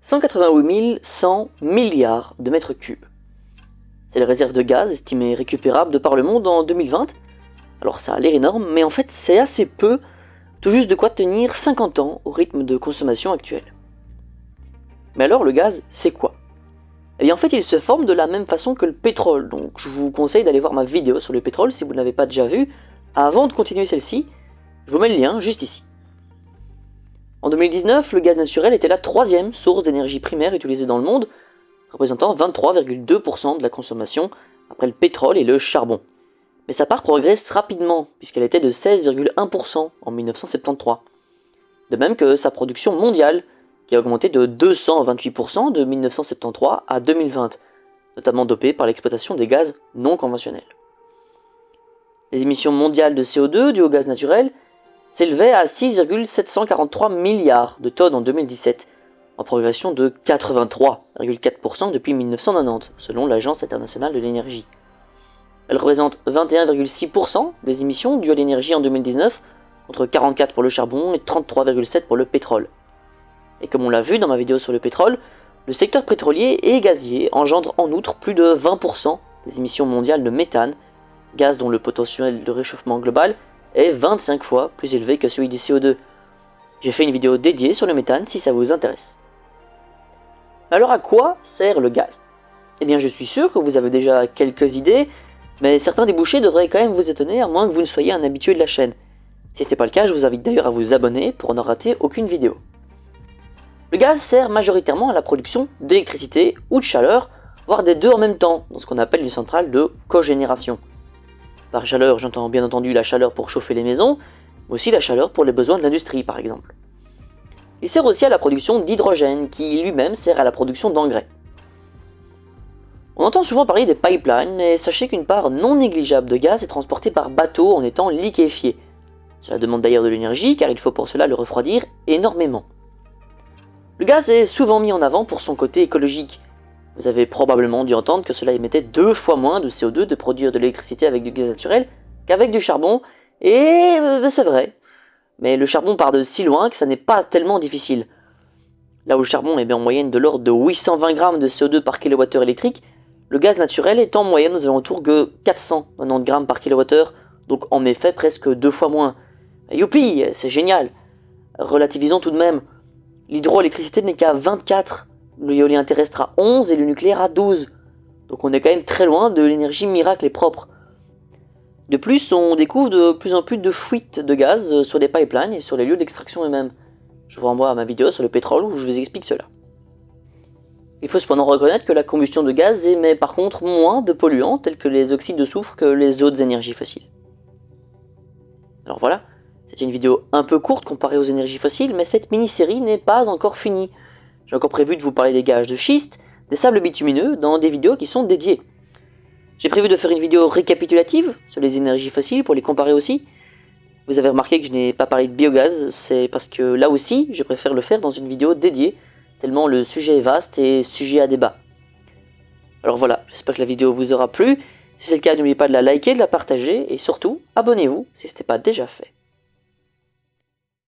188 100 milliards de mètres cubes. C'est les réserves de gaz estimées récupérables de par le monde en 2020. Alors ça a l'air énorme, mais en fait c'est assez peu, tout juste de quoi tenir 50 ans au rythme de consommation actuel. Mais alors le gaz, c'est quoi? Eh bien en fait il se forme de la même façon que le pétrole, donc je vous conseille d'aller voir ma vidéo sur le pétrole si vous ne l'avez pas déjà vue. Avant de continuer celle-ci, je vous mets le lien juste ici. En 2019, le gaz naturel était la troisième source d'énergie primaire utilisée dans le monde, représentant 23,2% de la consommation après le pétrole et le charbon. Mais sa part progresse rapidement, puisqu'elle était de 16,1% en 1973. De même que sa production mondiale, qui a augmenté de 228% de 1973 à 2020, notamment dopée par l'exploitation des gaz non conventionnels. Les émissions mondiales de CO2 dues au gaz naturel s'élevaient à 6,743 milliards de tonnes en 2017, en progression de 83,4% depuis 1990, selon l'Agence internationale de l'énergie. Elle représente 21,6% des émissions dues à l'énergie en 2019, contre 44% pour le charbon et 33,7% pour le pétrole. Et comme on l'a vu dans ma vidéo sur le pétrole, le secteur pétrolier et gazier engendre en outre plus de 20% des émissions mondiales de méthane, gaz dont le potentiel de réchauffement global est 25 fois plus élevé que celui du CO2. J'ai fait une vidéo dédiée sur le méthane si ça vous intéresse. Alors à quoi sert le gaz? Eh bien je suis sûr que vous avez déjà quelques idées, mais certains débouchés devraient quand même vous étonner à moins que vous ne soyez un habitué de la chaîne. Si ce n'est pas le cas, je vous invite d'ailleurs à vous abonner pour ne rater aucune vidéo. Le gaz sert majoritairement à la production d'électricité ou de chaleur, voire des deux en même temps, dans ce qu'on appelle une centrale de cogénération. Par chaleur, j'entends bien entendu la chaleur pour chauffer les maisons, mais aussi la chaleur pour les besoins de l'industrie par exemple. Il sert aussi à la production d'hydrogène, qui lui-même sert à la production d'engrais. On entend souvent parler des pipelines, mais sachez qu'une part non négligeable de gaz est transportée par bateau en étant liquéfié. Cela demande d'ailleurs de l'énergie, car il faut pour cela le refroidir énormément. Le gaz est souvent mis en avant pour son côté écologique. Vous avez probablement dû entendre que cela émettait 2 fois moins de CO2 de produire de l'électricité avec du gaz naturel qu'avec du charbon, et c'est vrai. Mais le charbon part de si loin que ça n'est pas tellement difficile. Là où le charbon émet en moyenne de l'ordre de 820 grammes de CO2 par kWh électrique, le gaz naturel est en moyenne aux alentours de 490 grammes par kWh, donc en effet presque 2 fois moins. Youpi, c'est génial. Relativisons tout de même. L'hydroélectricité n'est qu'à 24, l'éolien terrestre à 11 et le nucléaire à 12. Donc on est quand même très loin de l'énergie miracle et propre. De plus, on découvre de plus en plus de fuites de gaz sur les pipelines et sur les lieux d'extraction eux-mêmes. Je vous renvoie à ma vidéo sur le pétrole où je vous explique cela. Il faut cependant reconnaître que la combustion de gaz émet par contre moins de polluants tels que les oxydes de soufre que les autres énergies fossiles. Alors voilà, c'est une vidéo un peu courte comparée aux énergies fossiles, mais cette mini-série n'est pas encore finie. J'ai encore prévu de vous parler des gages de schiste, des sables bitumineux dans des vidéos qui sont dédiées. J'ai prévu de faire une vidéo récapitulative sur les énergies fossiles pour les comparer aussi. Vous avez remarqué que je n'ai pas parlé de biogaz, c'est parce que là aussi, je préfère le faire dans une vidéo dédiée, tellement le sujet est vaste et sujet à débat. Alors voilà, j'espère que la vidéo vous aura plu. Si c'est le cas, n'oubliez pas de la liker, de la partager et surtout, abonnez-vous si ce n'est pas déjà fait.